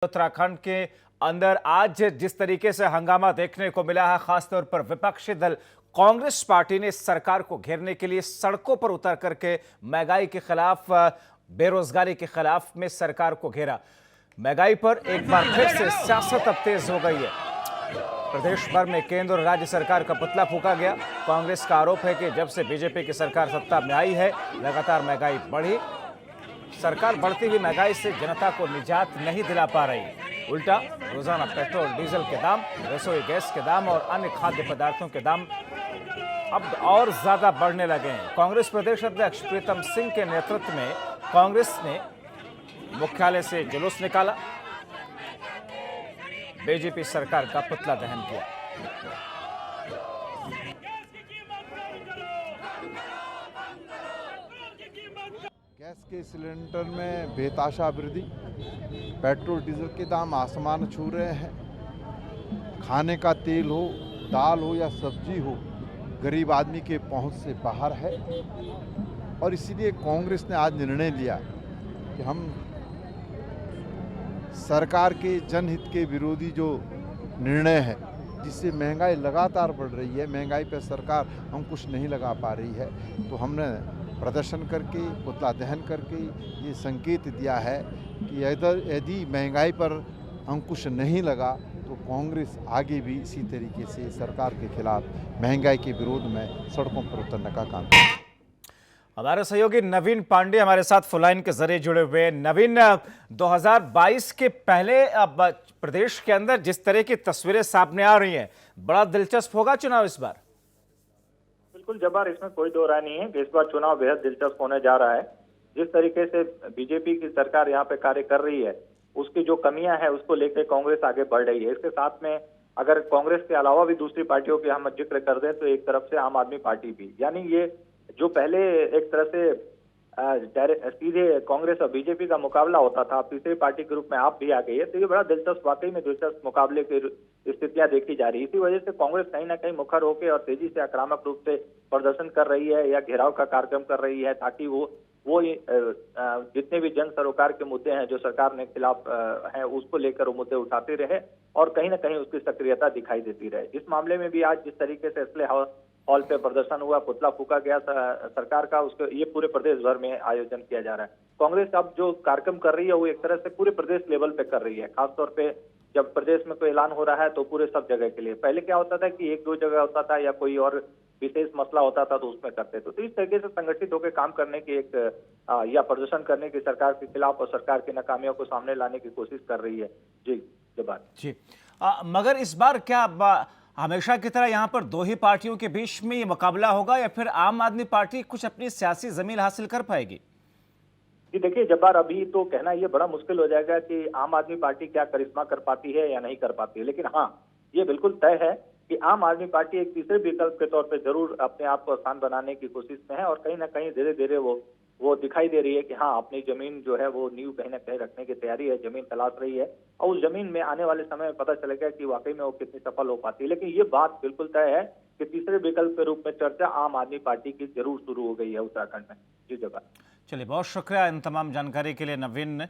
उत्तराखंड के अंदर आज जिस तरीके से हंगामा देखने को मिला है, खासतौर पर विपक्षी दल कांग्रेस पार्टी ने सरकार को घेरने के लिए सड़कों पर उतर करके महंगाई के खिलाफ, बेरोजगारी के खिलाफ में सरकार को घेरा। महंगाई पर एक बार फिर से सियासत अब तेज हो गई है। प्रदेश भर में केंद्र और राज्य सरकार का पुतला फूंका गया। कांग्रेस का आरोप है कि जब से बीजेपी की सरकार सत्ता में आई है, लगातार महंगाई बढ़ी। सरकार बढ़ती हुई महंगाई से जनता को निजात नहीं दिला पा रही। उल्टा रोजाना पेट्रोल डीजल के दाम, रसोई गैस के दाम और अन्य खाद्य पदार्थों के दाम अब और ज्यादा बढ़ने लगे हैं। कांग्रेस प्रदेश अध्यक्ष प्रीतम सिंह के नेतृत्व में कांग्रेस ने मुख्यालय से जुलूस निकाला, बीजेपी सरकार का पुतला दहन किया। गैस के सिलेंडर में बेताशा वृद्धि, पेट्रोल डीजल के दाम आसमान छू रहे हैं। खाने का तेल हो, दाल हो या सब्जी हो, गरीब आदमी के पहुंच से बाहर है। और इसीलिए कांग्रेस ने आज निर्णय लिया कि हम सरकार के जनहित के विरोधी जो निर्णय है, जिससे महंगाई लगातार बढ़ रही है, महंगाई पर सरकार अंकुश नहीं लगा पा रही है, तो हमने प्रदर्शन करके, पुतला दहन करके ये संकेत दिया है कि यदि महंगाई पर अंकुश नहीं लगा तो कांग्रेस आगे भी इसी तरीके से सरकार के खिलाफ महंगाई के विरोध में सड़कों पर उतरने का काम करेगी। हमारे सहयोगी नवीन पांडे हमारे साथ फोनलाइन के जरिए जुड़े हुए हैं। नवीन, 2022 के पहले अब प्रदेश के अंदर जिस तरह की तस्वीरें सामने आ रही हैं, बड़ा दिलचस्प होगा चुनाव इस बार। बिल्कुल जब्बार, इसमें कोई दो राय नहीं है कि इस बार चुनाव बेहद दिलचस्प होने जा रहा है। जिस तरीके से बीजेपी की सरकार यहाँ पे कार्य कर रही है, उसकी जो कमियां हैं उसको लेकर कांग्रेस आगे बढ़ रही है। इसके साथ में अगर कांग्रेस के अलावा भी दूसरी पार्टियों की हम जिक्र कर दें तो एक तरफ से आम आदमी पार्टी भी, यानी ये जो पहले एक तरह से सीधे कांग्रेस और बीजेपी का मुकाबला होता था, तीसरी पार्टी के रूप में आप भी आ गई है, तो ये बड़ा दिलचस्प, वाकई में दिलचस्प मुकाबले की स्थितियां देखी जा रही है। इसी वजह से कांग्रेस कहीं ना कहीं मुखर होकर और तेजी से आक्रामक रूप से प्रदर्शन कर रही है या घेराव का कार्यक्रम कर रही है, ताकि वो जितने भी जन सरोकार के मुद्दे हैं जो सरकार ने खिलाफ हैं, उसको लेकर वो मुद्दे उठाते रहे और कहीं ना कहीं उसकी सक्रियता दिखाई देती रहे। इस मामले में भी आज जिस तरीके से असले हॉल पे प्रदर्शन हुआ, पुतला फूका गया सरकार का, उसके ये पूरे प्रदेश भर में आयोजन किया जा रहा है। कांग्रेस अब जो कार्यक्रम कर रही है वो एक तरह से पूरे प्रदेश लेवल पे कर रही है। खासतौर पे जब प्रदेश में कोई ऐलान हो रहा है तो पूरे सब जगह के लिए, पहले क्या होता था कि एक दो जगह होता था या कोई और विशेष मसला होता था तो उसमें करते थे। तो इस तरीके से संगठित होकर काम करने की या प्रदर्शन करने की सरकार के खिलाफ और सरकार की नाकामियों को सामने लाने की कोशिश कर रही है। जी जब्बार जी, मगर इस बार क्या हमेशा की तरह यहाँ पर दो ही पार्टियों के बीच में ये मुकाबला होगा या फिर आम आदमी पार्टी कुछ अपनी सियासी जमीन हासिल कर पाएगी? जी देखिए जब्बार, अभी तो कहना ये बड़ा मुश्किल हो जाएगा कि आम आदमी पार्टी क्या करिश्मा कर पाती है या नहीं कर पाती है, लेकिन हाँ ये बिल्कुल तय है कि आम आदमी पार्टी एक तीसरे विकल्प के तौर पे जरूर अपने आप को आसान बनाने की कोशिश में है और कहीं ना कहीं धीरे धीरे वो दिखाई दे रही है कि हाँ, अपनी जमीन जो है वो नींव कहीं ना कहीं रखने की तैयारी है, जमीन तलाश रही है और उस जमीन में आने वाले समय में पता चलेगा कि वाकई में वो कितनी सफल हो पाती है। लेकिन ये बात बिल्कुल तय है कि तीसरे विकल्प के रूप में चर्चा आम आदमी पार्टी की जरूर शुरू हो गई है उत्तराखंड में। जी जब्बार, चलिए, बहुत शुक्रिया इन तमाम जानकारी के लिए नवीन।